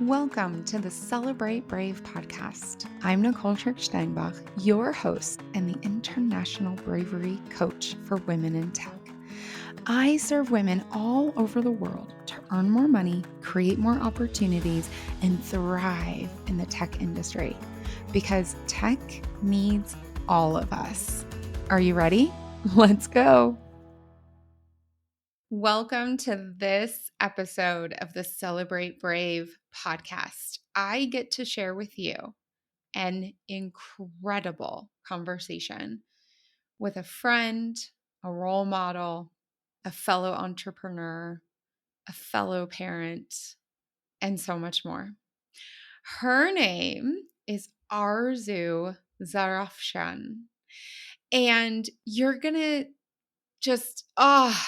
Welcome to the Celebrate Brave podcast. I'm Nicole Steinbach, your host and the International Bravery Coach for Women in Tech. I serve women all over the world to earn more money, create more opportunities, and thrive in the tech industry because tech needs all of us. Are you ready? Let's go. Welcome to this episode of the Celebrate Brave podcast. I get to share with you an incredible conversation with a friend, a role model, a fellow entrepreneur, a fellow parent, and so much more. Her name is Arezou Zarafshan. And you're going to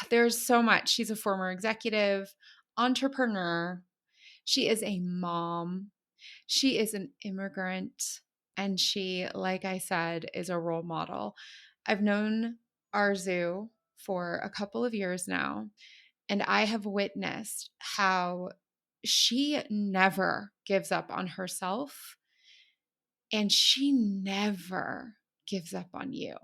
there's so much. She's a former executive, entrepreneur. She is a mom. She is an immigrant. And she, like I said, is a role model. I've known Arezou for a couple of years now, and I have witnessed how she never gives up on herself, and she never gives up on you.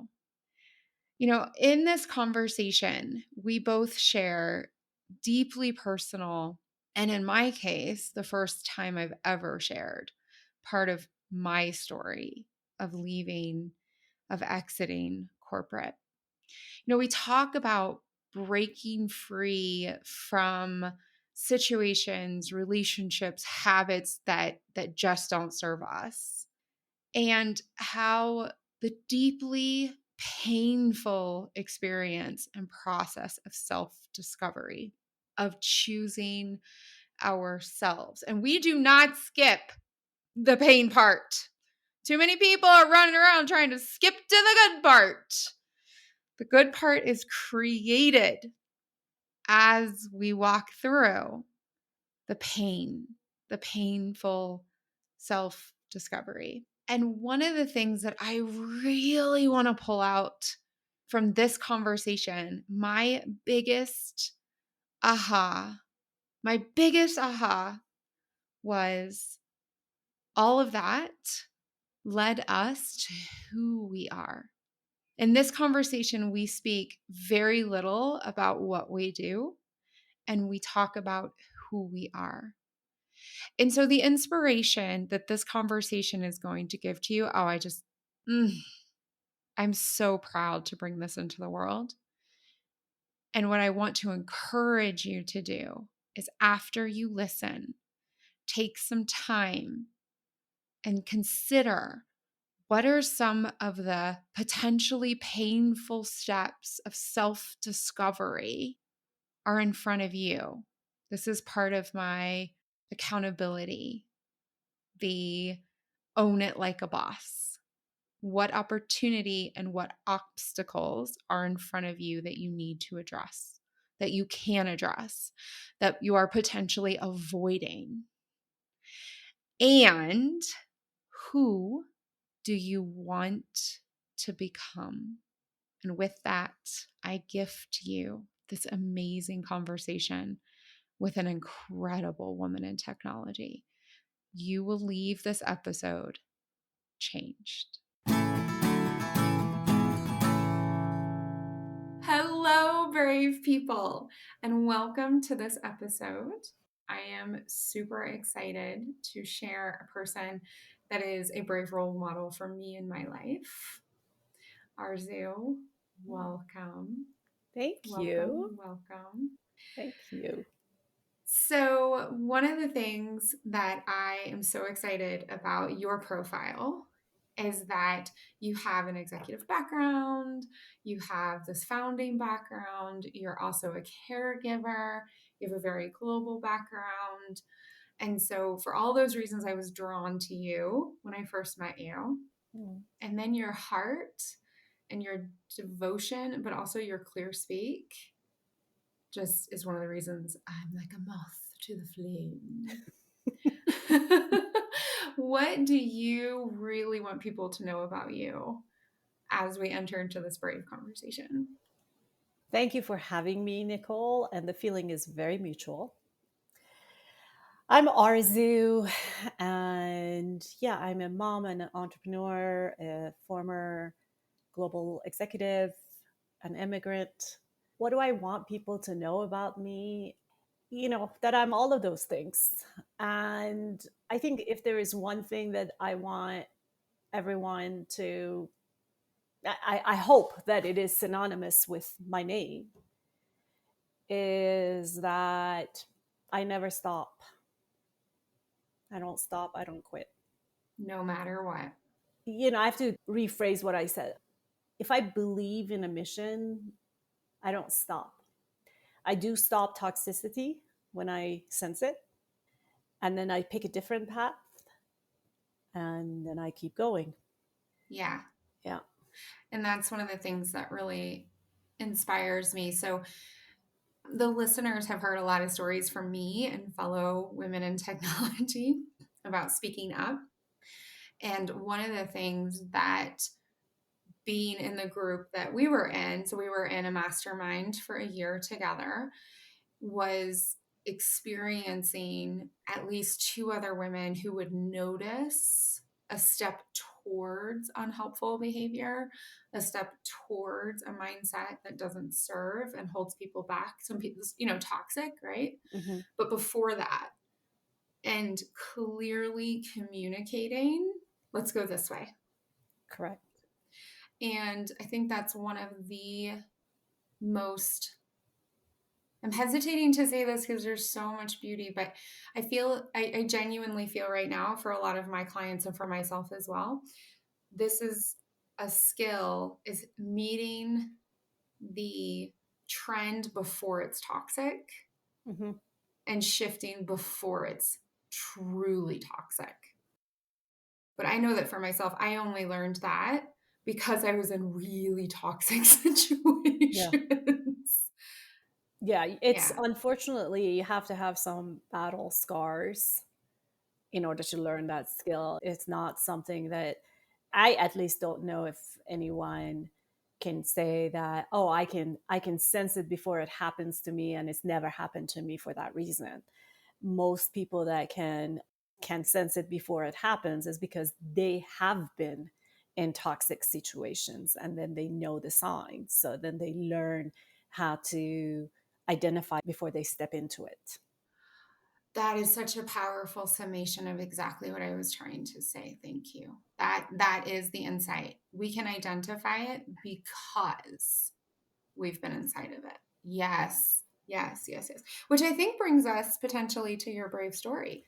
You know, in this conversation, we both share deeply personal, and in my case, the first time I've ever shared part of my story of leaving, of exiting corporate. You know, we talk about breaking free from situations, relationships, habits that just don't serve us, and how the deeply painful experience and process of self-discovery, of choosing ourselves. And we do not skip the pain part. Too many people are running around trying to skip to the good part. The good part is created as we walk through the pain, the painful self-discovery. And one of the things that I really want to pull out from this conversation, my biggest aha was all of that led us to who we are. In this conversation, we speak very little about what we do, and we talk about who we are. And so the inspiration that this conversation is going to give to you, I'm so proud to bring this into the world. And what I want to encourage you to do is after you listen, take some time and consider what are some of the potentially painful steps of self-discovery are in front of you. This is part of my accountability, the own it like a boss. What opportunity and what obstacles are in front of you that you need to address, that you can address, that you are potentially avoiding? And who do you want to become? And with that, I gift you this amazing conversation with an incredible woman in technology. You will leave this episode changed. Hello, brave people, and welcome to this episode. I am super excited to share a person that is a brave role model for me in my life. Arezou, welcome. Thank you. Welcome. Thank you. So, one of the things that I am so excited about your profile is that you have an executive background, you have this founding background, you're also a caregiver, you have a very global background. And so, for all those reasons, I was drawn to you when I first met you. And then your heart and your devotion, but also your clear speak, just is one of the reasons I'm like a moth to the flame. What do you really want people to know about you as we enter into this brave conversation? Thank you for having me, Nicole. And the feeling is very mutual. I'm Arezou, and yeah, I'm a mom and an entrepreneur, a former global executive, an immigrant. What do I want people to know about me? That I'm all of those things. And I think if there is one thing that I want everyone to, I hope that it is synonymous with my name, is that I never stop. I don't stop. I don't quit. No matter what. I have to rephrase what I said. If I believe in a mission, I don't stop. I do stop toxicity when I sense it, and then I pick a different path, and then I keep going. Yeah. Yeah. And that's one of the things that really inspires me. So, the listeners have heard a lot of stories from me and fellow women in technology about speaking up. And one of the things that being in the group that we were in, so we were in a mastermind for a year together, was experiencing at least two other women who would notice a step towards unhelpful behavior, a step towards a mindset that doesn't serve and holds people back. Some people, toxic, right? Hmm. But before that, and clearly communicating, let's go this way. Correct. And I think that's one of the most, I'm hesitating to say this because there's so much beauty, but I genuinely feel right now for a lot of my clients and for myself as well, this is a skill, is meeting the trend before it's toxic Hmm. and shifting before it's truly toxic. But I know that for myself, I only learned that because I was in really toxic Yeah. situations. Yeah. It's Yeah. unfortunately, you have to have some battle scars in order to learn that skill. It's not something that I at least don't know if anyone can say that, oh, I can sense it before it happens to me, and it's never happened to me for that reason. Most people that can sense it before it happens is because they have been in toxic situations, and then they know the signs, so then they learn how to identify before they step into it. That is such a powerful summation of exactly what I was trying to say. Thank you. That is the insight. We can identify it because we've been inside of it. Yes. Yes, yes, yes. Which I think brings us potentially to your brave story.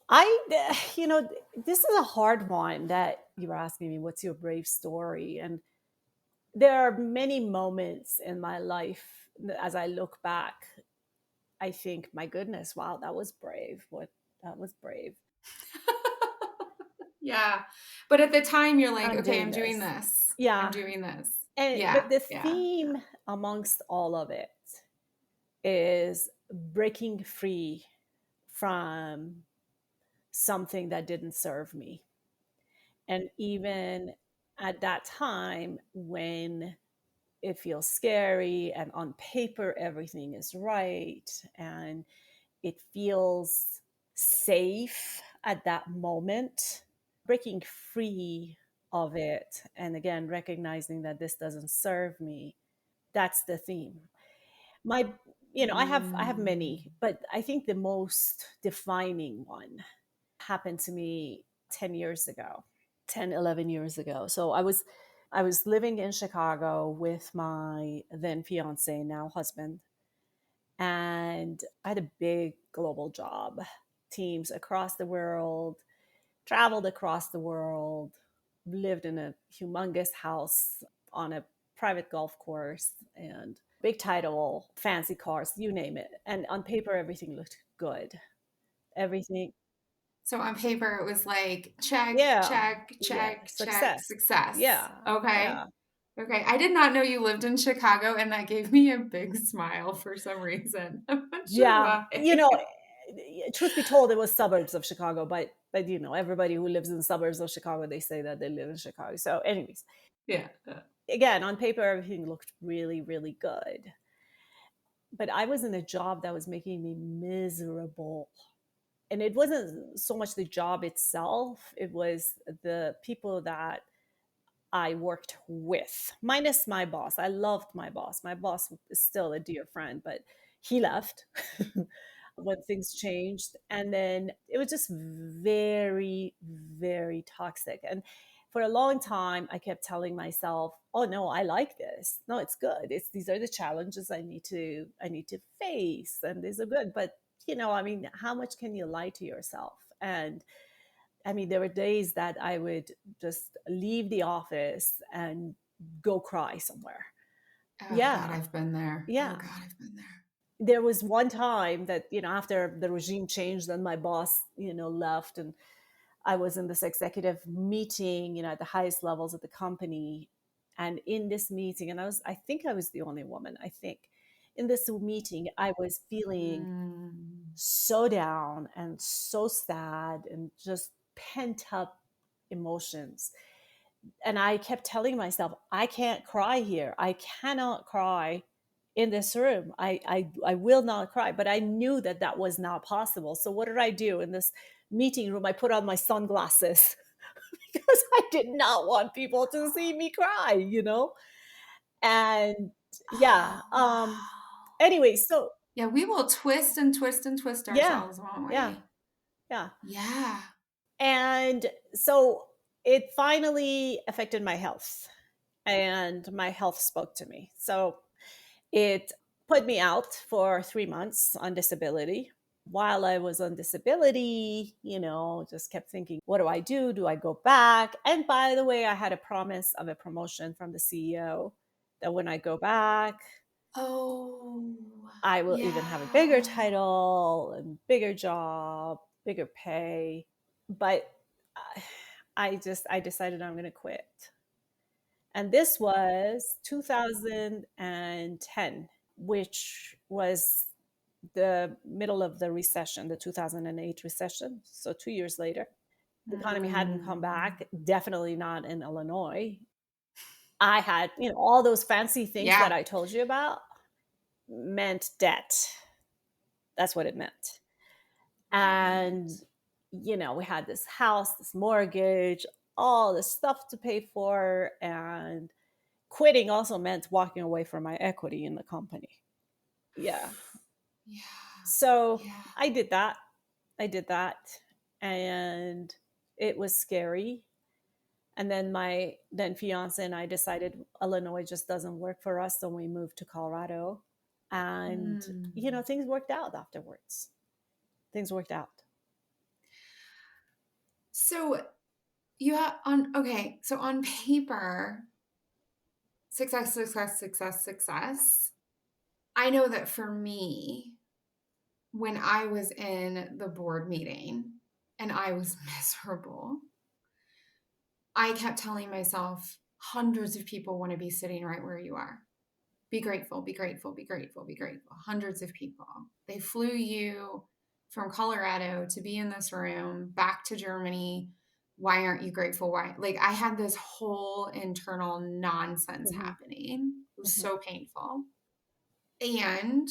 This is a hard one that you were asking me, what's your brave story? And there are many moments in my life as I look back, I think, my goodness, wow, that was brave. That was brave. Yeah. But at the time you're like, I'm okay, doing I'm doing this. this. I'm Yeah. doing this. But Yeah. the Yeah. theme amongst all of it is breaking free from something that didn't serve me. And even at that time when it feels scary and on paper everything is right and it feels safe at that moment, breaking free of it, and again recognizing that this doesn't serve me, that's the theme. My I have Mm. many, but I think the most defining one happened to me 10 years ago, 10, 11 years ago. So I was living in Chicago with my then fiance, now husband, and I had a big global job, teams across the world, traveled across the world, lived in a humongous house on a private golf course, and big title, fancy cars, you name it. And on paper, everything looked good. Everything, So on paper, it was like check, yeah, check, yeah, check, check, success. success. Yeah, Okay. yeah. Okay. I did not know you lived in Chicago, and that gave me a big smile for some reason. I'm not sure Yeah, why. truth be told, it was suburbs of Chicago, but everybody who lives in suburbs of Chicago, they say that they live in Chicago. So, anyways, Yeah. again, on paper, everything looked really, really good. but I was in a job that was making me miserable. And it wasn't so much the job itself, it was the people that I worked with, minus my boss. I loved my boss. My boss is still a dear friend, but he left when things changed. And then it was just very, very toxic. And for a long time, I kept telling myself, "Oh no, I like this. No, it's good. It's these are the challenges I need to face, and these are good." But I mean, how much can you lie to yourself? And I mean, there were days that I would just leave the office and go cry somewhere. Oh God, Yeah, I've been there. Oh yeah. God, I've been there. There was one time that, after the regime changed and my boss, left, and I was in this executive meeting, at the highest levels of the company. And in this meeting, and I think I was the only woman, I think. In this meeting, I was feeling Mm. so down and so sad and just pent up emotions. And I kept telling myself, I can't cry here. I cannot cry in this room. I will not cry. But I knew that that was not possible. So what did I do in this meeting room? I put on my sunglasses because I did not want people to see me cry. And yeah. Oh wow. Anyway, so Yeah, we will twist and twist and twist yeah, ourselves, won't yeah, we? yeah. Yeah. And so it finally affected my health, and my health spoke to me. So it put me out for 3 months on disability. While I was on disability, just kept thinking, what do I do? Do I go back? And by the way, I had a promise of a promotion from the CEO that when I go back, Oh, I will even have a bigger yeah. title and bigger job, bigger pay. But I decided I'm going to quit. And this was 2010, which was the middle of the recession, the 2008 recession. So 2 years later, the economy hadn't come Mm. back, definitely not in Illinois. I had, all those fancy things that Yeah. I told you about meant debt. That's what it meant. Right. And, we had this house, this mortgage, all this stuff to pay for. And quitting also meant walking away from my equity in the company. Yeah. Yeah. So Yeah. I did that. I did that. And it was scary. And then my then fiance and I decided Illinois just doesn't work for us. So we moved to Colorado. And, Mm. things worked out afterwards. Things worked out. So you have on okay, so on paper, success, success, success, success. I know that for me, when I was in the board meeting and I was miserable, I kept telling myself, hundreds of people want to be sitting right where you are. Be grateful, be grateful, be grateful, be grateful. Hundreds of people. They flew you from Colorado to be in this room, back to Germany. Why aren't you grateful? Why? Like, I had this whole internal nonsense Mm-hmm. happening. It was Mm-hmm. so painful and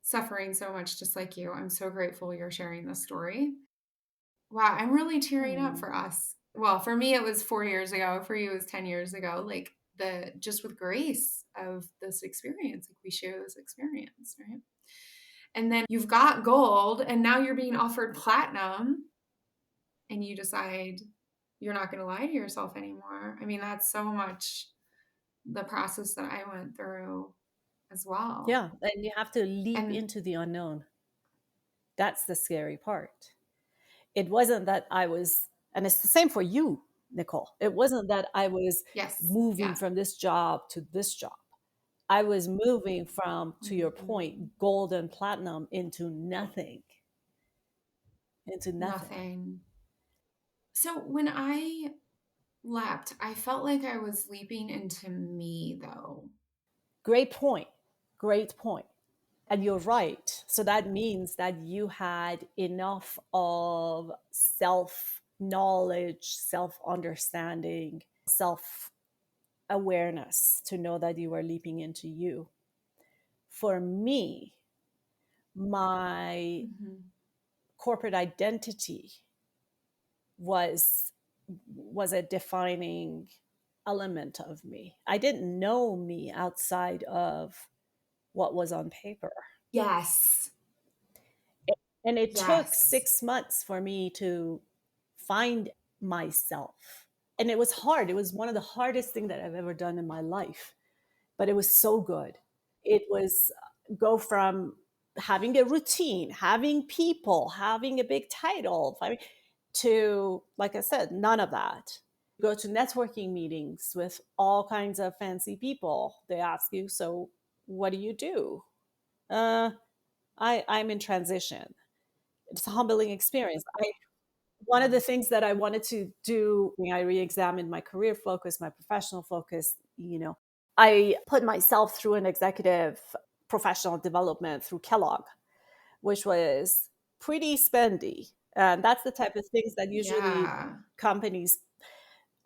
suffering so much, just like you. I'm so grateful you're sharing this story. Wow, I'm really tearing up Hmm. for us. Well, for me, it was 4 years ago. For you, it was 10 years ago. Like the just with grace of this experience, like we share this experience, right? And then you've got gold, and now you're being offered platinum, and you decide you're not going to lie to yourself anymore. I mean, that's so much the process that I went through as well. Yeah. And you have to leap And into the unknown. That's the scary part. It wasn't that I was, and it's the same for you, Nicole. It wasn't that I was yes, moving yeah. from this job to this job. I was moving from, to your Mhm. point, gold and platinum into nothing, into nothing. Nothing. So when I leapt, I felt like I was leaping into me, though. Great point. Great point. And you're right. So that means that you had enough of self knowledge, self understanding, self awareness to know that you were leaping into you for me, my Mhm. corporate identity was a defining element of me. I didn't know me outside of what was on paper. Yes. And it took Yes. 6 months for me to find myself. And it was hard. It was one of the hardest things that I've ever done in my life, but it was so good. It was go from having a routine, having people, having a big title, to, like I said, none of that. Go to networking meetings with all kinds of fancy people. They ask you, so what do you do? Uh, I'm in transition. It's a humbling experience. One of the things that I wanted to do, I re-examined my career focus, my professional focus. I put myself through an executive professional development through Kellogg, which was pretty spendy. And that's the type of things that usually Yeah. companies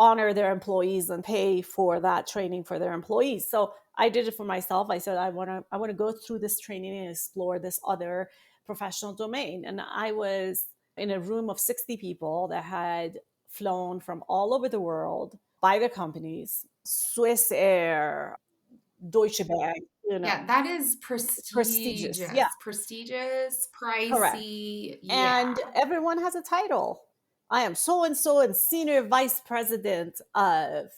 honor their employees and pay for that training for their employees. So I did it for myself. I said, I want to go through this training and explore this other professional domain. And I was in a room of 60 people that had flown from all over the world by the companies, Swiss Air, Deutsche Bank, Yeah, that is prestigious. Yeah, prestigious. Prestigious, correct. pricey. And Yeah. everyone has a title. I am so and so and senior vice president of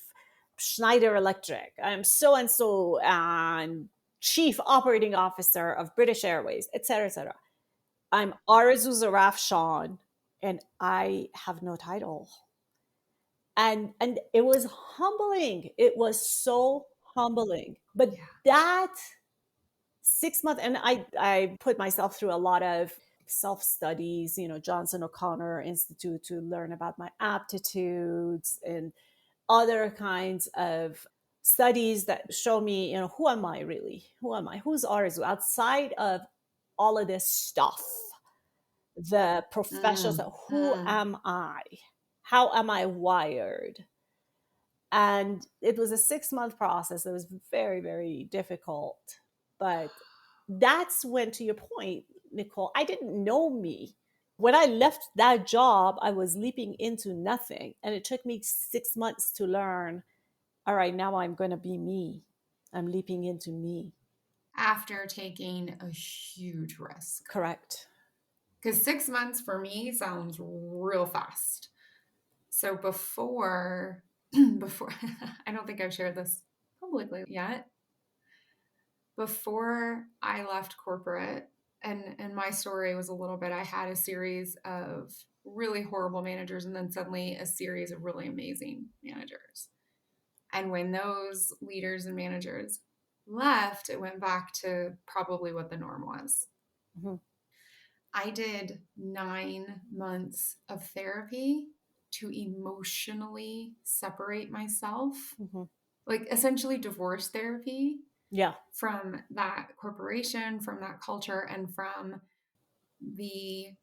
Schneider Electric. I am so and so and chief operating officer of British Airways, etc., etc. I'm Arezou Zarafshan, and I have no title. And it was humbling. It was so humbling. But Yeah. that 6 months, and I put myself through a lot of self studies, Johnson O'Connor Institute, to learn about my aptitudes and other kinds of studies that show me, who am I really? Who am I? Who's Arzu outside of all of this stuff? The professionals, Mm, who mm. am I? How am I wired? And it was a 6 month process. It was very, very difficult. But that's when, to your point, Nicole, I didn't know me. When I left that job, I was leaping into nothing. And it took me 6 months to learn, all right, now I'm going to be me. I'm leaping into me. After taking a huge risk. Correct. Because 6 months for me sounds real fast. So before, I don't think I've shared this publicly yet. Before I left corporate, and my story was a little bit, I had a series of really horrible managers and then suddenly a series of really amazing managers. And when those leaders and managers left, it went back to probably what the norm was. Mm-hmm. I did 9 months of therapy to emotionally separate myself, Mm-hmm. like essentially divorce therapy Yeah. from that corporation, from that culture, and from the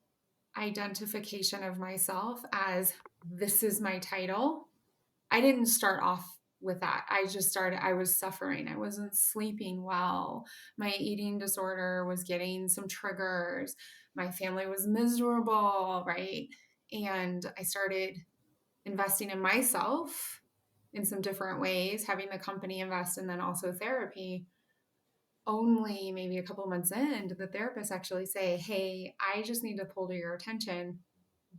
identification of myself as this is my title. I didn't start off with that. I was suffering. I wasn't sleeping well. My eating disorder was getting some triggers. My family was miserable, right? And I started investing in myself in some different ways, having the company invest and then also therapy. Only maybe a couple of months in did the therapist actually say, "Hey, I just need to pull to your attention.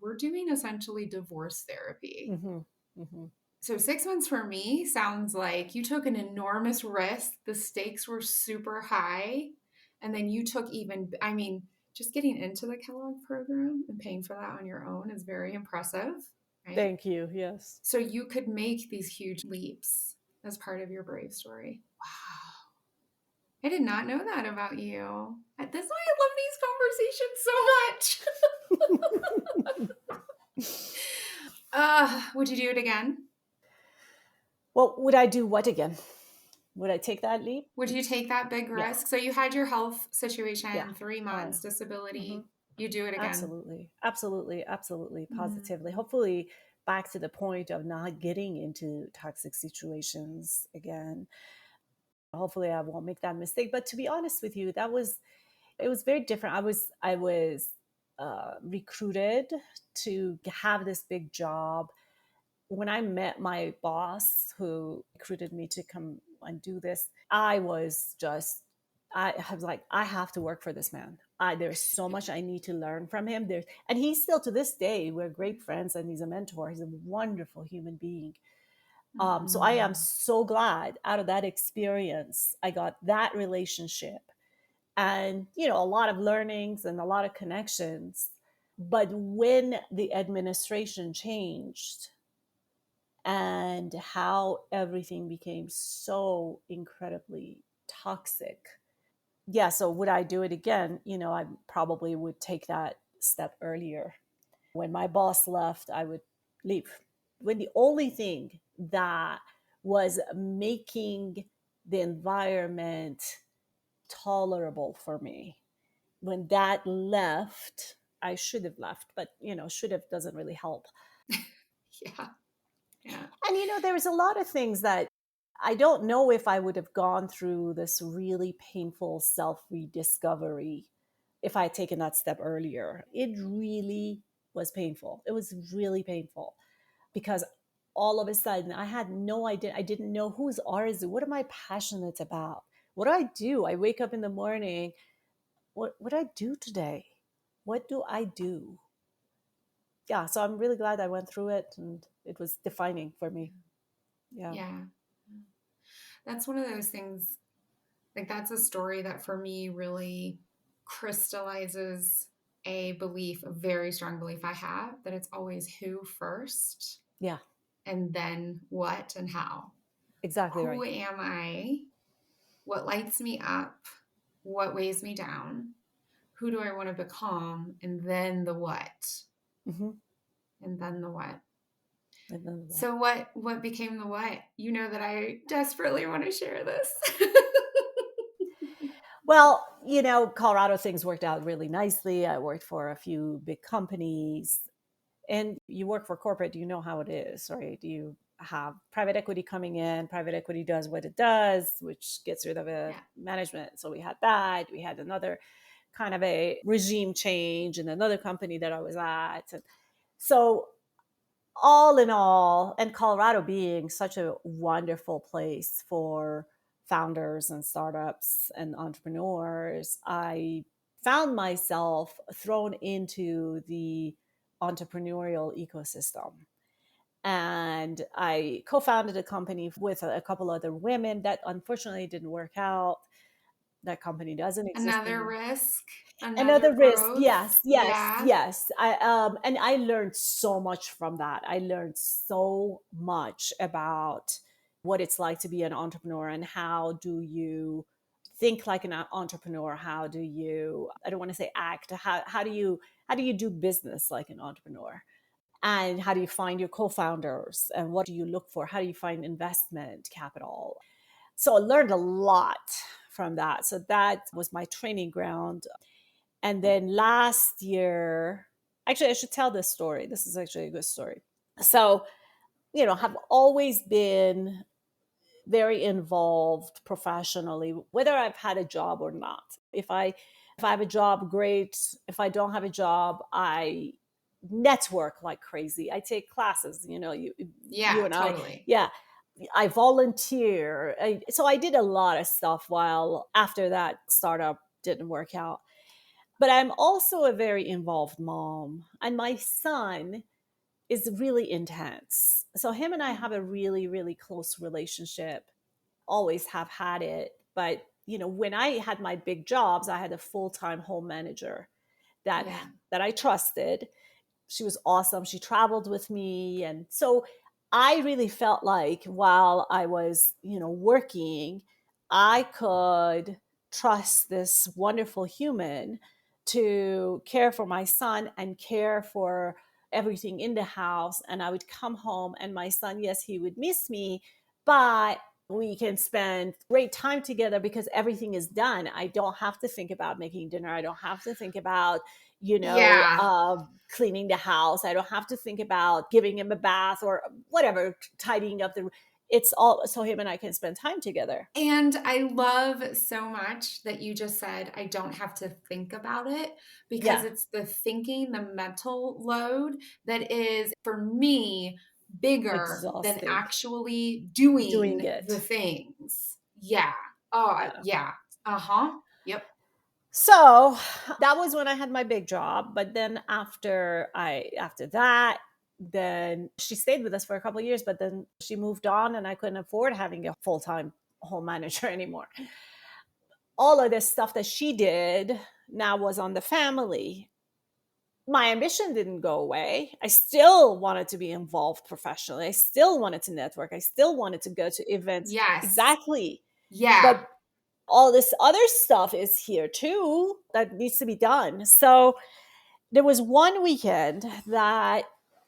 We're doing essentially divorce therapy." Mm-hmm. Mm-hmm. So 6 months for me sounds like you took an enormous risk. The stakes were super high. And then you took I mean, just getting into the Kellogg program and paying for that on your own is very impressive, right? Thank you. Yes. So you could make these huge leaps as part of your brave story. Wow. I did not know that about you. That's why I love these conversations so much. Would you do it again? Well, would I do what again? Would I take that leap? Would you take that big Yeah. risk? So you had your health Yeah. situation, three Oh, yeah. months, Mm-hmm. disability. You do it again. Absolutely. Absolutely. Absolutely. Mm. Positively. Hopefully, back to the point of not getting into toxic situations again. Hopefully I won't make that mistake. But to be honest with you, it was very different. I was recruited to have this big job. When I met my boss who recruited me to come and do this, I was like, I have to work for this man. There's so much I need to learn from him. And he's still to this day, we're great friends, and he's a mentor. He's a wonderful human being. So I am Mm-hmm. so glad out of that experience, I got that relationship and, a lot of learnings and a lot of connections. But when the administration changed and how everything became so incredibly toxic, yeah, so would I do it again? I probably would take that step earlier. When my boss left, I would leave. When the only thing that was making the environment tolerable for me, when that left, I should have left, but should have doesn't really help. Yeah. Yeah. And there was a lot of things that I don't know if I would have gone through this really painful self rediscovery if I had taken that step earlier. It really was painful. It was really painful because all of a sudden I had no idea. I didn't know who's Arezou. What am I passionate about? What do I do? I wake up in the morning. What do I do today? What do I do? Yeah, so I'm really glad I went through it and it was defining for me. Yeah. Yeah. That's one of those things, like, that's a story that for me really crystallizes a belief, a very strong belief I have, that it's always who first Yeah, and then what and how. exactly Who right. am I? What lights me up? What weighs me down? Who do I want to become? And then the what. Hmm. And then the what. And then what? So what became the what? You know that I desperately want to share this. Well, Colorado things worked out really nicely. I worked for a few big companies, and you work for corporate, you know how it is, right? You have private equity coming in, private equity does what it does, which gets rid of a Yeah. management. So we had that. We had another kind of a regime change in another company that I was at. And so all in all, and Colorado being such a wonderful place for founders and startups and entrepreneurs, I found myself thrown into the entrepreneurial ecosystem. And I co founded a company with a couple other women that unfortunately didn't work out. That company doesn't exist Another anymore. risk, another Another risk. growth. Yes, yes, Yeah. yes. And I learned so much from that. I learned so much about what it's like to be an entrepreneur and how do you think like an entrepreneur. How do you, I don't want to say act, how do you do business like an entrepreneur, and how do you find your co-founders, and what do you look for, how do you find investment capital. So I learned a lot from that. So that was my training ground. And then last year, actually, I should tell this story. This is actually a good story. So, have always been very involved professionally, whether I've had a job or not. If I have a job, great. If I don't have a job, I network like crazy. I take classes, you Yeah, and I, totally. yeah. I volunteer. So I did a lot of stuff while after that startup didn't work out. But I'm also a very involved mom. And my son is really intense. So him and I have a really, really close relationship, always have had it. But, when I had my big jobs, I had a full-time home manager that Yeah. that I trusted. She was awesome. She traveled with me. And so I really felt like while I was, working, I could trust this wonderful human to care for my son and care for everything in the house. And I would come home and my son, yes, he would miss me, but we can spend great time together because everything is done. I don't have to think about making dinner. I don't have to think about Yeah. cleaning the house. I don't have to think about giving him a bath or whatever, tidying up the room. it's all so him and I can spend time together. And I love so much that you just said, I don't have to think about it, because Yeah, it's the thinking, the mental load that is, for me, bigger than exhausting actually doing doing the it. things. Yeah. Oh, Yeah. yeah. Uh huh. Yep. So that was when I had my big job. But then after that, then she stayed with us for a couple of years, but then she moved on and I couldn't afford having a full-time home manager anymore. All of this stuff that she did now was on the family. My ambition didn't go away. I still wanted to be involved professionally. I still wanted to network. I still wanted to go to events. Yes. Exactly. Yeah. But all this other stuff is here too that needs to be done. So there was one weekend that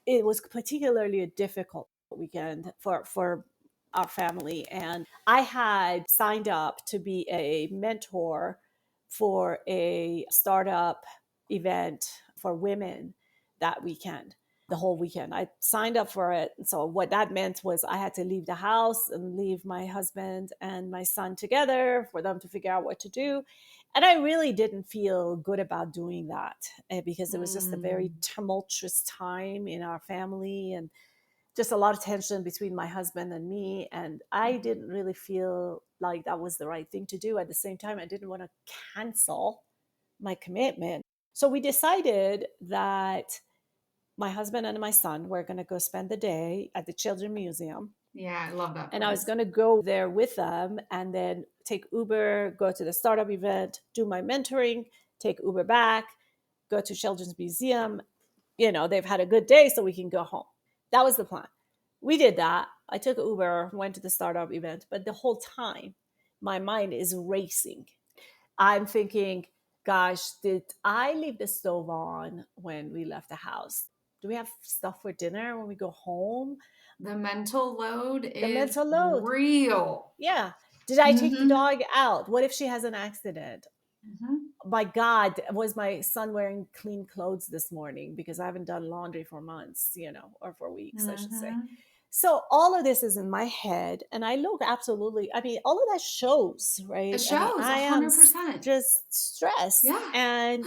it was particularly a difficult weekend for our family, and I had signed up to be a mentor for a startup event for women that weekend, the whole weekend. I signed up for it. So what that meant was I had to leave the house and leave my husband and my son together for them to figure out what to do. And I really didn't feel good about doing that, because it was just a very Mm. tumultuous time in our family and just a lot of tension between my husband and me. And I Mhm. didn't really feel like that was the right thing to do. At the same time, I didn't want to cancel my commitment. So we decided that my husband and my son were going to go spend the day at the Children's Museum. Yeah, I love that And I was place. going to go there with them and then take Uber, go to the startup event, do my mentoring, take Uber back, go to Children's Museum. They've had a good day, so we can go home. That was the plan. We did that. I took Uber, went to the startup event, but the whole time, my mind is racing. I'm thinking, gosh, did I leave the stove on when we left the house? Do we have stuff for dinner when we go home? The mental load The is mental load. real. Yeah. Did I take the Mm-hmm. dog out? What if she has an accident? Mm-hmm. My God, was my son wearing clean clothes this morning? Because I haven't done laundry for months, or for weeks, I should say. Mm-hmm. So all of this is in my head, and I look absolutely. I mean, all of that shows, It right? I mean, shows I am 100%. just stressed, Yeah. and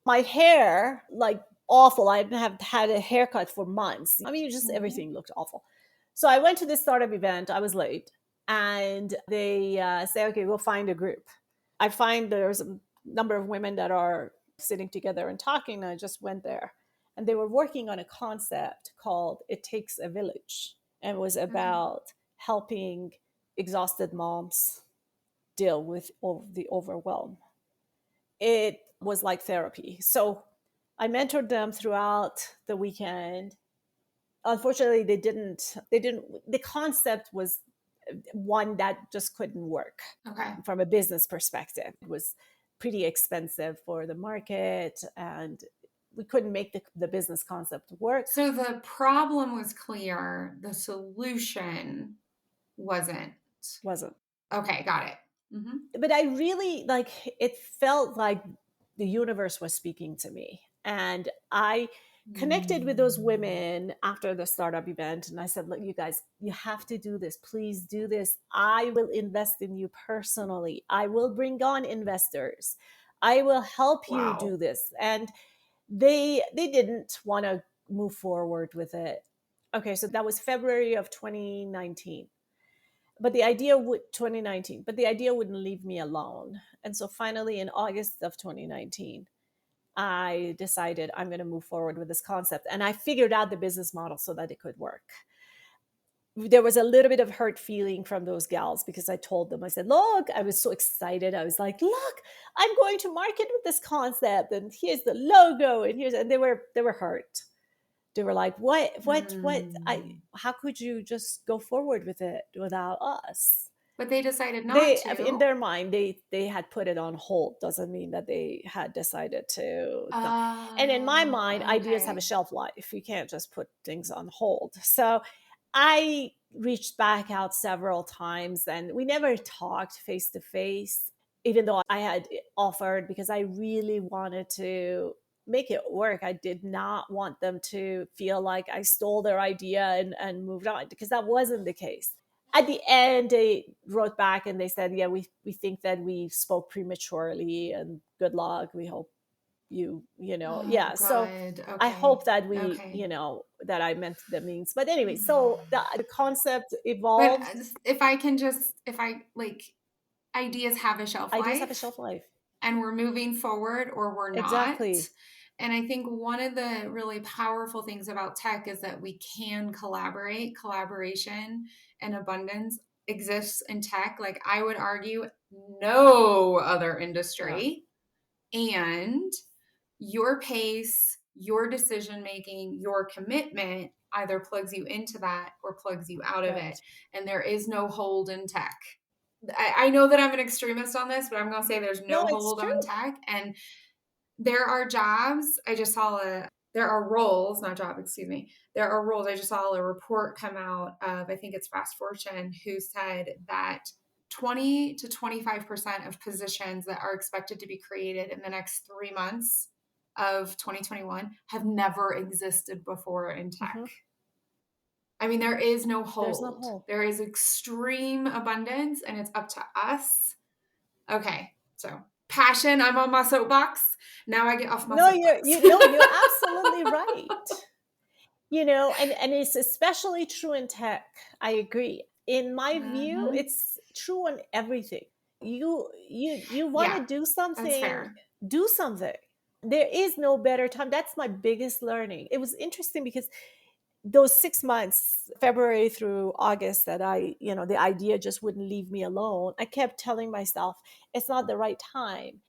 my hair, like, awful. I have had a haircut for months. I mean, just Mhm. everything looked awful. So I went to this startup event. I was late, and they say, "Okay, we'll find a group." I find there's a number of women that are sitting together and talking. And I just went there, and they were working on a concept called "It Takes a Village," and it was Okay. about helping exhausted moms deal with the overwhelm. It was like therapy. So I mentored them throughout the weekend. Unfortunately, the concept was one that just couldn't work Okay. from a business perspective. It was pretty expensive for the market, and we couldn't make the business concept work. So the problem was clear, the solution wasn't. Wasn't. Okay, got it. Mm-hmm. But I really, like, it felt like the universe was speaking to me. And I connected with those Mm. women after the startup event. And I said, look, you guys, you have to do this. Please do this. I will invest in you personally. I will bring on investors. I will help you do Wow. this. And they didn't want to move forward with it. Okay, so that was February of 2019. But the idea would 2019, but the idea wouldn't leave me alone. And so finally in August of 2019, I decided I'm going to move forward with this concept. And I figured out the business model so that it could work. There was a little bit of hurt feeling from those gals because I told them, I said, look, I was so excited. I was like, look, I'm going to market with this concept, and here's the logo, and they were hurt. They were like, what, I, Mm. how could you just go forward with it without us? But they decided not They, in to. their mind, they had put it on hold. Doesn't mean that they had decided to not. And in my Oh, mind, ideas have a okay. shelf life. You can't just put things on hold. So I reached back out several times, and we never talked face to face, even though I had offered, because I really wanted to make it work. I did not want them to feel like I stole their idea and moved on, because that wasn't the case. At the end, they wrote back and they said, yeah, we think that we spoke prematurely, and good luck. We hope you know, Oh, yeah. So good. I Okay. hope that we, Okay. that I meant the means. But anyway, so the concept But evolved. if I can just, if I like, ideas have a shelf Ideas have a life shelf life. and we're moving forward or we're not. Exactly. And I think one of the really powerful things about tech is that we can collaborate. Collaboration and abundance exists in tech. Like I would argue, no other Yeah. industry. And your pace, your decision making, your commitment either plugs you into that or plugs you out of Right. it. And there is no hold in tech. I know that I'm an extremist on this, but I'm going to say there's No, no it's hold true. on tech. And there are jobs. I just saw there are roles, not job, excuse me. There are roles. I just saw a report come out of, I think it's Fast Fortune, who said that 20 to 25% of positions that are expected to be created in the next 3 months of 2021 have never existed before in tech. Mm-hmm. I mean, there is no There's no hold. hole. There is extreme abundance, and it's up to us. Okay, so passion. I'm on my soapbox. Now I get off my No, you're soapbox. you no, you're absolutely right. And it's especially true in tech. I agree. In my view, Mm-hmm. it's true on everything. You want to Yeah, that's fair. do something. There is no better time. That's my biggest learning. It was interesting because those 6 months, February through August, that the idea just wouldn't leave me alone. I kept telling myself, it's not the right time.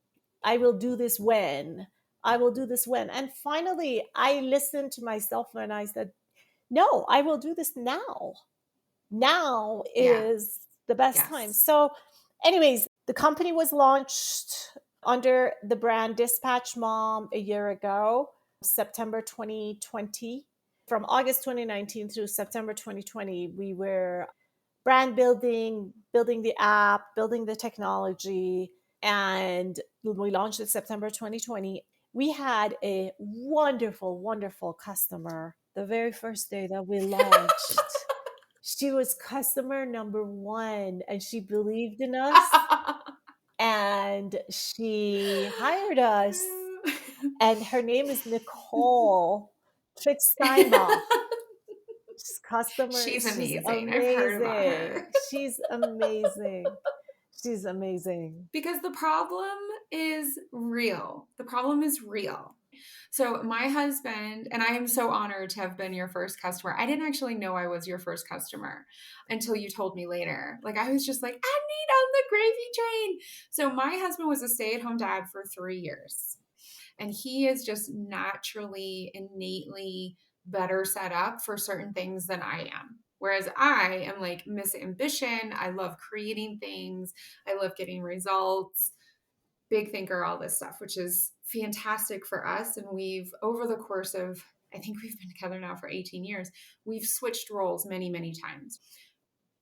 I will do this when. I will do this when. And finally, I listened to myself and I said, no, I will do this now. Now Yeah. is the best time. Yes. So, anyways, the company was launched under the brand Dispatch Mom a year ago, September 2020. From August 2019 through September 2020, we were brand building, building the app, building the technology, and we launched in September 2020. We had a wonderful, wonderful customer the very first day that we launched. She was customer number one, and she believed in us, and she hired us. And her name is Nicole Steinbach. She's customer. She's She's amazing. I've heard about amazing. her. She's amazing. She's amazing. Because the problem is real. The problem is real. So, my husband, and I am so honored to have been your first customer. I didn't actually know I was your first customer until you told me later. Like, I was just like, I need on the gravy train. So, my husband was a stay at home dad for 3 years. And he is just naturally, innately better set up for certain things than I am. Whereas I am like Miss Ambition. I love creating things, I love getting results, big thinker, all this stuff, which is fantastic for us. And we've, over the course of, I think we've been together now for 18 years, we've switched roles many, many times.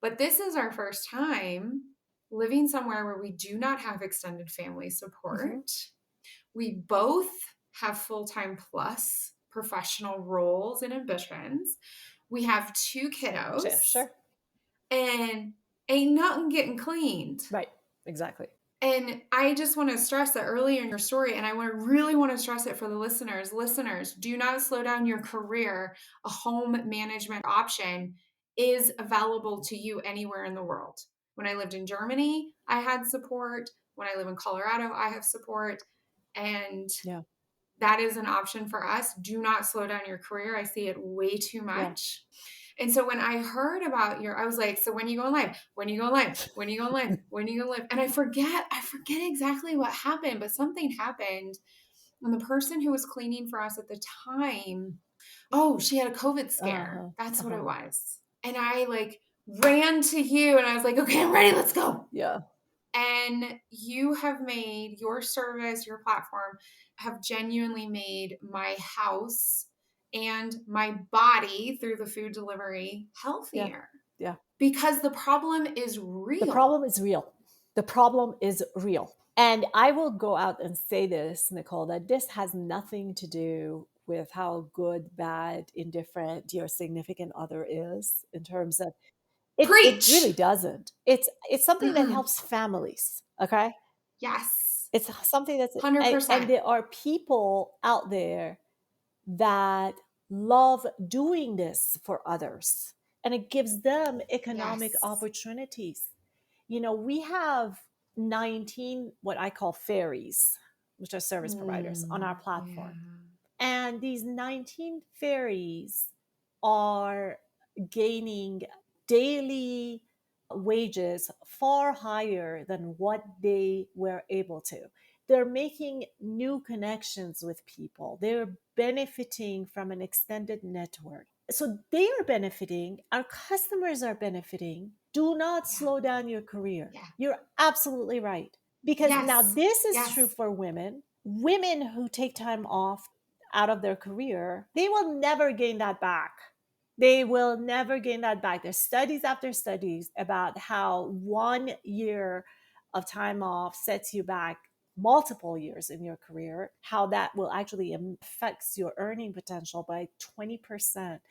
But this is our first time living somewhere where we do not have extended family Mm-hmm. support. We both have full time plus professional roles and ambitions. We have two Sure, kiddos, sure. and ain't nothing getting cleaned. Right. Exactly. And I just want to stress that earlier in your story, and I really want to stress it for the listeners. Listeners, do not slow down your career. A home management option is available to you anywhere in the world. When I lived in Germany, I had support. When I live in Colorado, I have support. And Yeah. that is an option for us. Do not slow down your career. I see it way too Yeah. much. And so when I heard about I was like, so when are you going live? When are you going live? When are you going live? When are you going live? And I forget exactly what happened, but something happened. And the person who was cleaning for us at the time, oh, she had a COVID scare. Uh-huh. That's what it Uh-huh. was. And I like ran to you and I was like, okay, I'm ready. Let's go. Yeah. And you have made your service, your platform, have genuinely made my house and my body through the food delivery Yeah. healthier Yeah. because the problem is The real. problem is real. The problem is real. And I will go out and say this, Nicole, that this has nothing to do with how good, bad, indifferent your significant other is in terms of it really Preach. doesn't. It's something that helps families, okay? Yes. It's something that's and 100%. there are people out there that love doing this for others, and it gives them economic Yes. opportunities. We have 19 what I call fairies, which are service providers on our Yeah. platform. And these 19 fairies are gaining daily wages far higher than what they were able to. They're making new connections with people. They're benefiting from an extended network. So they are benefiting, our customers are benefiting. Do not Yeah. slow down your career. Yeah. You're absolutely right. Because now Yes. this is true Yes. for women. Women who take time off out of their career, they will never gain that back. They will never gain that back. There's studies after studies about how 1 year of time off sets you back multiple years in your career, how that will actually affects your earning potential by 20%.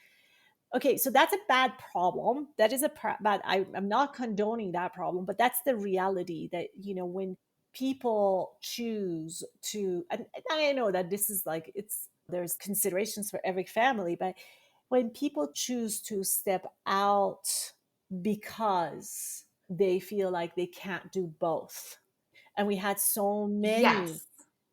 Okay, so that's a bad problem. That is bad. I'm not condoning that problem, but that's the reality that, when people choose to, and I know that this is like, there's considerations for every family, but when people choose to step out because they feel like they can't do both, and we had so many Yes.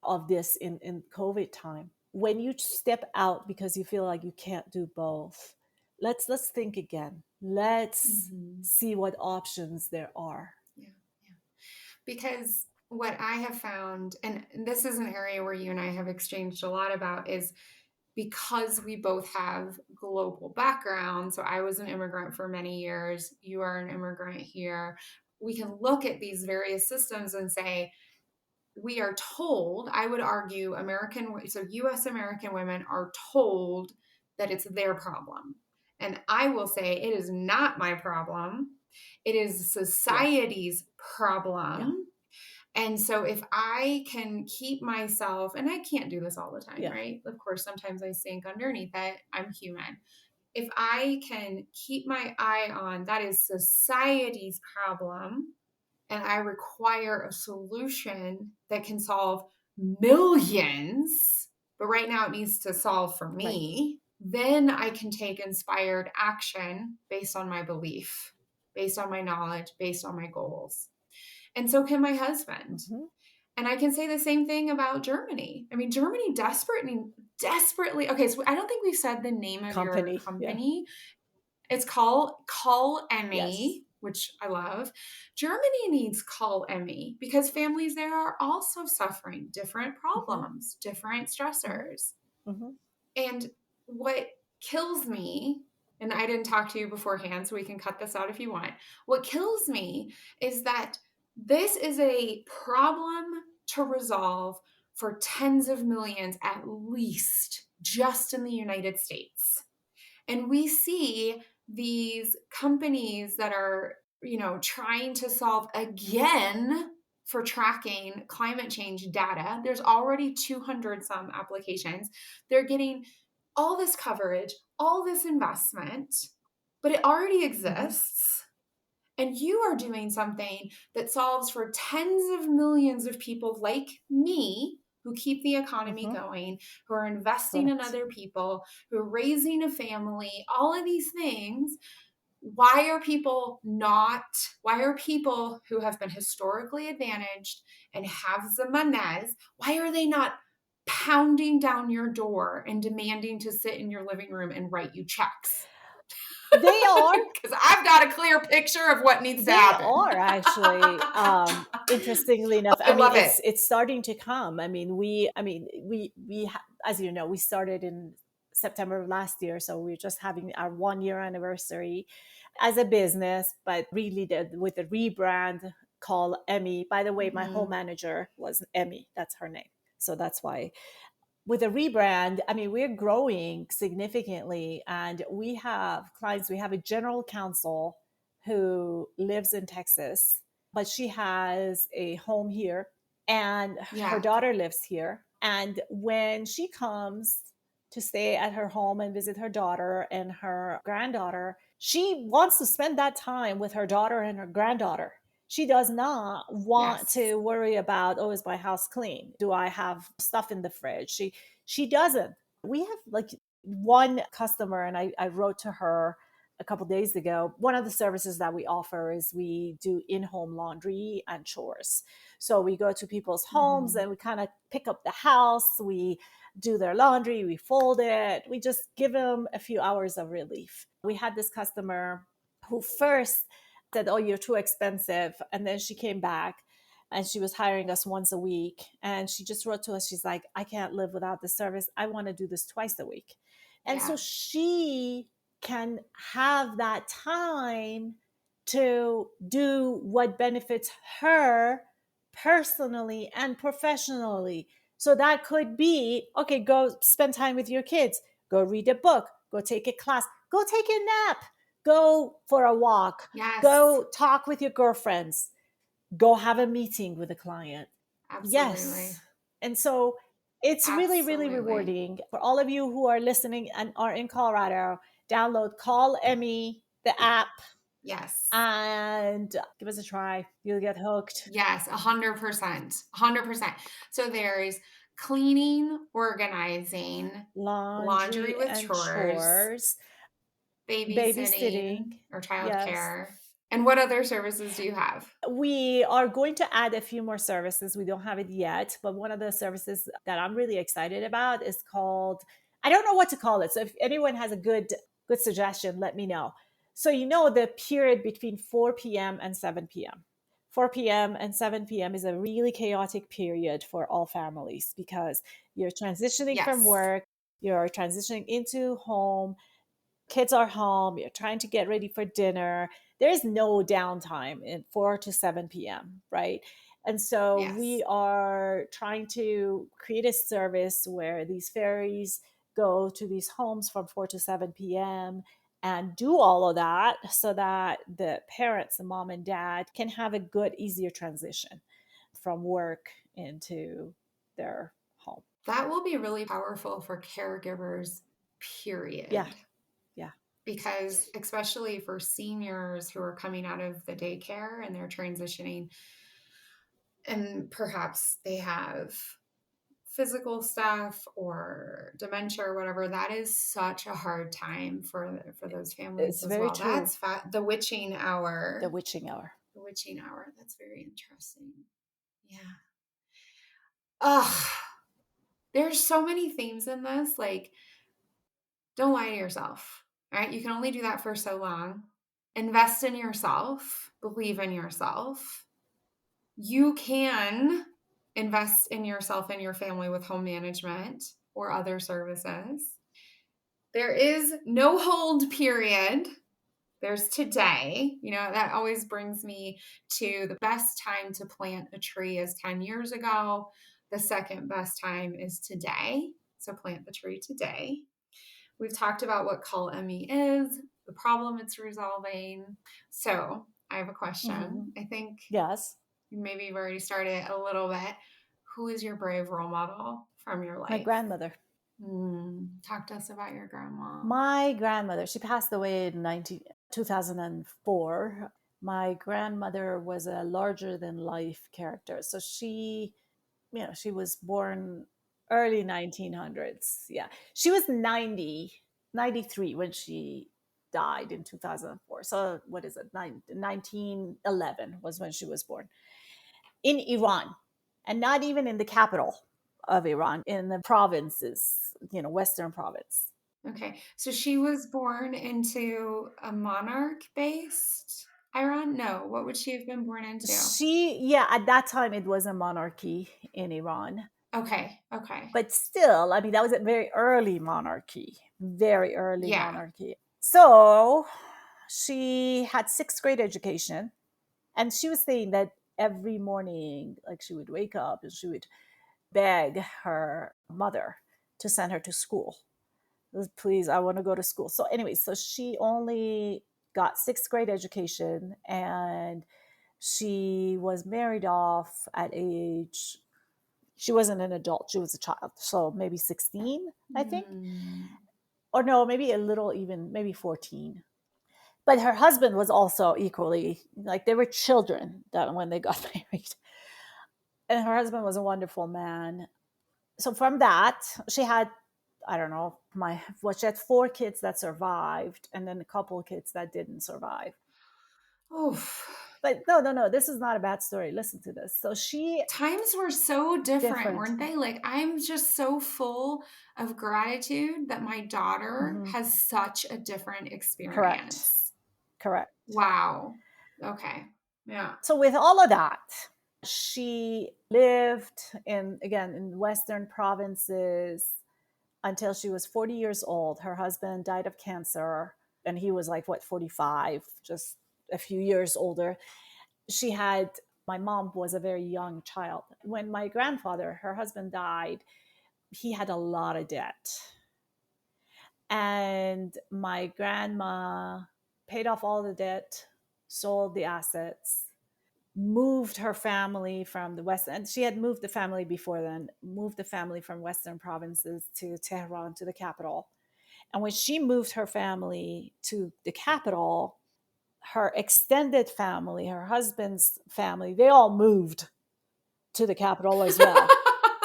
of this in COVID time. When you step out because you feel like you can't do both, let's think again. Let's Hmm. see what options there are. Yeah. Yeah. Because what I have found, and this is an area where you and I have exchanged a lot about, is because we both have global backgrounds. So I was an immigrant for many years. You are an immigrant here. We can look at these various systems and say, we are told, I would argue, so US American women are told that it's their problem. And I will say it is not my problem. It is Yeah, society's yeah, problem. And so if I can keep myself, and I can't do this all the time, yeah. right? Of course, sometimes I sink underneath it. I'm human. If I can keep my eye on that is society's problem, and I require a solution that can solve millions, but right now it needs to solve for Right. me, then I can take inspired action based on my belief, based on my knowledge, based on my goals. And so can my husband. Hmm. And I can say the same thing about Germany. I mean, Germany desperately. Okay, so I don't think we've said the name of your Company. Yeah. company. It's Call Yes. Emmy, which I love. Germany needs Call Emmy because families there are also suffering different Hmm. problems, different Hmm. stressors. Hmm. And what kills me, and I didn't talk to you beforehand, so we can cut this out if you want. What kills me is that this is a problem to resolve for tens of millions at least just in the United States. And we see these companies that are, trying to solve again for tracking climate change data. There's already 200 some applications. They're getting all this coverage, all this investment, but it already Hmm. exists. And you are doing something that solves for tens of millions of people like me who keep the economy Hmm. going, who are investing in Correct. other people, who are raising a family, all of these things. Why are people not, why are people who have been historically advantaged and have the manes, why are they not pounding down your door and demanding to sit in your living room and write you checks? They are. Because I've got a clear picture of what needs to They happen. are actually, interestingly enough. I I mean, love it's it. it's starting to come. As you know, we started in September of last year, so we're just having our 1 year anniversary as a business, but really with the rebrand called Emmy. By the way, my whole Mm-hmm. manager was Emmy. That's her name. So that's why with a rebrand, I mean, we're growing significantly and we have clients. We have a general counsel who lives in Texas, but she has a home here. and her Yeah. daughter lives here. And when she comes to stay at her home and visit her daughter and her granddaughter, she wants to spend that time with her daughter and her granddaughter. She does not want Yes. to worry about, oh, is my house clean? Do I have stuff in the fridge? She doesn't. We have like one customer, and I wrote to her a couple days ago. One of the services that we offer is we do in-home laundry and chores. So we go to people's homes Mhm. and we kind of pick up the house, we do their laundry, we fold it, we just give them a few hours of relief. We had this customer who first said, oh, you're too expensive. And then she came back and she was hiring us once a week. And she just wrote to us, she's like, I can't live without this service. I want to do this twice a week. And Yeah. so she can have that time to do what benefits her personally and professionally. So that could be, okay, go spend time with your kids, go read a book, go take a class, go take a nap, go for a walk, Yes. go talk with your girlfriends, go have a meeting with a client. Yes. Absolutely. And so it's really, really Absolutely. rewarding for all of you who are listening and are in Colorado. Download Call Emmy, the app, Yes. and give us a try. You'll get hooked. Yes, 100%. 100%. So there's cleaning, organizing, laundry Laundry with and chores, chores, babysitting. babysitting or Yes. childcare. And what other services do you have? We are going to add a few more services. We don't have it yet, but one of the services that I'm really excited about is called, I don't know what to call it. So if anyone has a good suggestion, let me know. So you know the period between 4 p.m. and 7 p.m. 4 p.m. and 7 p.m. is a really chaotic period for all families because you're transitioning from Yes. work, you're transitioning into home, kids are home, you're trying to get ready for dinner. There's no downtime in 4 to 7 p.m., right? And so we Yes. are trying to create a service where these fairies go to these homes from 4 to 7 p.m. and do all of that so that the parents, the mom and dad, can have a good, easier transition from work into their home. That will be really powerful for caregivers, Yeah, period. yeah. Because, especially for seniors who are coming out of the daycare and they're transitioning, and perhaps they have physical stuff or dementia or whatever, that is such a hard time for those It's families as very well. true. That's the witching The hour. witching hour. The witching hour. That's very interesting. Yeah. Ugh. There's so many themes in this. Like, don't lie to yourself. Right? You can only do that for so long. Invest in yourself. Believe in yourself. You can invest in yourself and your family with home management or other services. There is no hold period. There's today. That always brings me to the best time to plant a tree is 10 years ago. The second best time is today. So plant the tree today. We've talked about what Call Emmy is, the problem it's resolving. So I have a Mm-hmm. question. I think Yes. maybe you've already started a little bit. Who is your brave role model from your My life? grandmother. Talk to us about your grandma. My grandmother, she passed away in 2004. My grandmother was a larger than life character. So she was born early 1900s. Yeah. She was 93 when she died in 2004. So what is it? 1911 was when she was born. In Iran, and not even in the capital of Iran, in the provinces, Western province. Okay. So she was born into a monarch based Iran? No. What would she have been born into? Yeah, at that time it was a monarchy in Iran. Okay. Okay. But still, I mean, that was a very early monarchy, very early Yeah. monarchy. So she had sixth grade education. And she was saying that every morning, like she would wake up and she would beg her mother to send her to school. Please, I want to go to school. So anyway, so she only got sixth grade education and She was married off at age, she wasn't an adult, she was a child. So maybe 16, I think. Mm. Or no, maybe a little even, maybe 14. But her husband was also equally, like they were children that when they got married. And her husband was a wonderful man. So from that, she had, I don't know, she had 4 kids that survived, and then a couple of kids that didn't survive. Oof. But no, no, no, this is not a bad story. Listen to this. So she Times were so different, different. weren't they? Like, I'm just so full of gratitude that my daughter Hmm. has such a different Correct. experience. Correct. Wow. Okay. Yeah. So with all of that, she lived in, again, in western provinces until she was 40 years old. Her husband died of cancer, and he was like, what, 45, just a few years older. She had, my mom was a very young child. When my grandfather, her husband, died, he had a lot of debt. And my grandma paid off all the debt, sold the assets, moved her family from the west, and she had moved the family before then, moved the family from western provinces to Tehran, to the capital. And when she moved her family to the capital, her extended family, her husband's family, they all moved to the capital as well.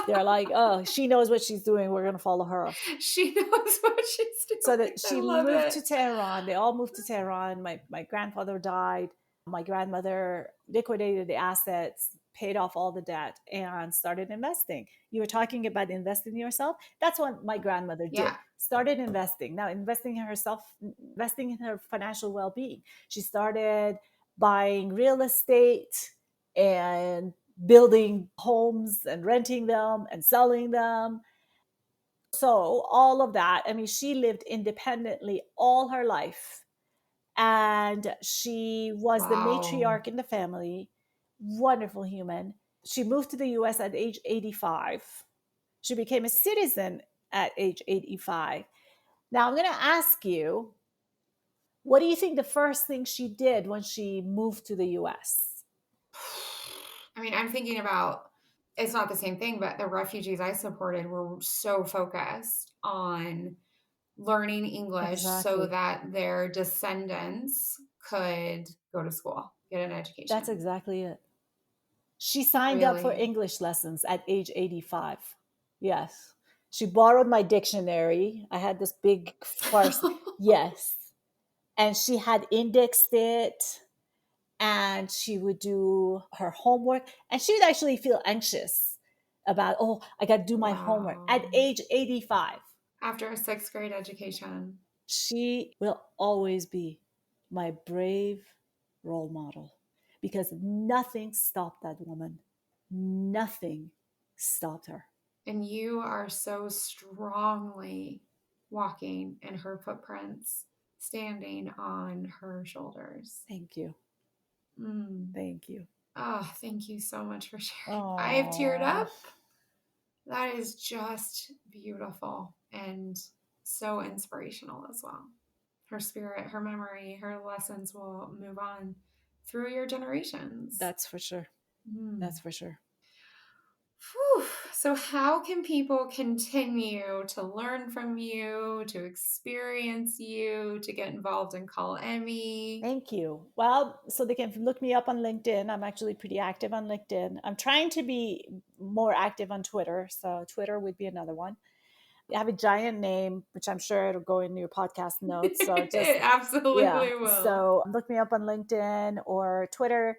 They're like, oh, she knows what she's doing, we're going to follow her. She knows what she's So doing. that I she love moved it. to Tehran. They all moved to Tehran. My grandfather died. My grandmother liquidated the assets, paid off all the debt, and started investing. You were talking about investing in yourself. That's what my grandmother did. Yeah. Started investing. Now, investing in herself, investing in her financial well being. She started buying real estate and building homes and renting them and selling them. So, all of that, I mean, she lived independently all her life. And she was the Wow. matriarch in the family, wonderful human. She moved to the US at age 85. She became a citizen at age 85. Now, I'm going to ask you, what do you think the first thing she did when she moved to the US? I mean, I'm thinking about it's not the same thing, but the refugees I supported were so focused on learning English so Exactly. that their descendants could go to school, get an That's education. exactly it. She signed up for Really? English lessons at age 85. Yes. She borrowed my dictionary. I had this big farce. Yes. And she had indexed it, and she would do her homework, and she would actually feel anxious about, oh, I got to do my homework at Wow. age 85. After a sixth grade education. She will always be my brave role model because nothing stopped that woman. Nothing stopped her. And you are so strongly walking in her footprints, standing on her shoulders. Thank you. Mm. Thank you. Oh, thank you so much for sharing. I have teared Oh, up. That is just beautiful and so inspirational as well. Her spirit, her memory, her lessons will move on through your generations. that's for sure. Mm. That's for sure. Whew. So, how can people continue to learn from you, to experience you, to get involved in Call Emmy? Thank you. Well, so they can look me up on LinkedIn. I'm actually pretty active on LinkedIn. I'm trying to be more active on Twitter. So Twitter would be another one. I have a giant name, which I'm sure it'll go in your podcast notes. So just, It yeah. absolutely will. So look me up on LinkedIn or Twitter.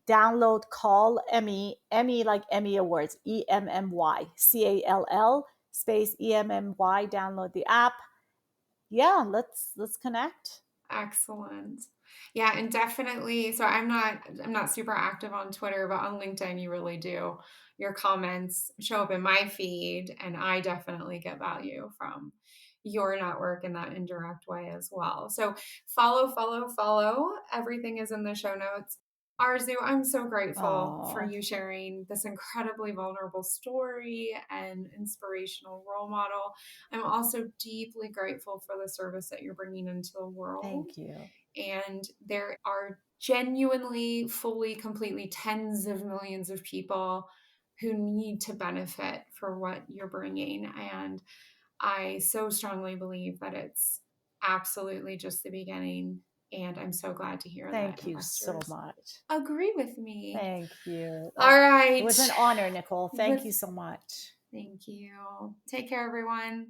Download Call Emmy, Emmy like Emmy Awards, EMMY, CALL space EMMY. Download the app. Yeah, let's connect. Excellent. Yeah, and definitely. So I'm not super active on Twitter, but on LinkedIn you really do. Your comments show up in my feed and I definitely get value from your network in that indirect way as well. So follow, follow, follow. Everything is in the show notes. Arzu, I'm so grateful for Oh, you sharing this incredibly vulnerable story and inspirational role model. I'm also deeply grateful for the service that you're bringing into the world. thank you. And there are genuinely, fully, completely tens of millions of people who need to benefit for what you're bringing. And I so strongly believe that it's absolutely just the beginning. And I'm so glad to hear that Thank you so investors much. agree with me. Thank you. All It right. was an honor, Nicole. With Thank you so much. Thank you. Take care, everyone.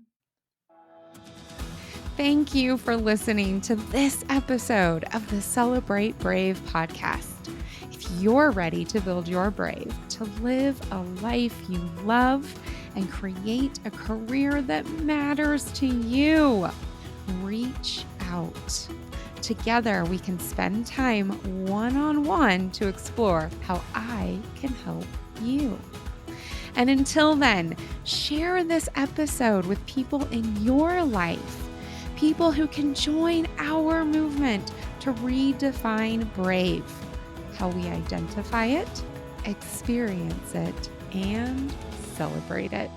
Thank you for listening to this episode of the Celebrate Brave podcast. If you're ready to build your brave, to live a life you love, and create a career that matters to you, reach out. Together, we can spend time one-on-one to explore how I can help you. And until then, share this episode with people in your life, people who can join our movement to redefine brave, how we identify it, experience it, and celebrate it.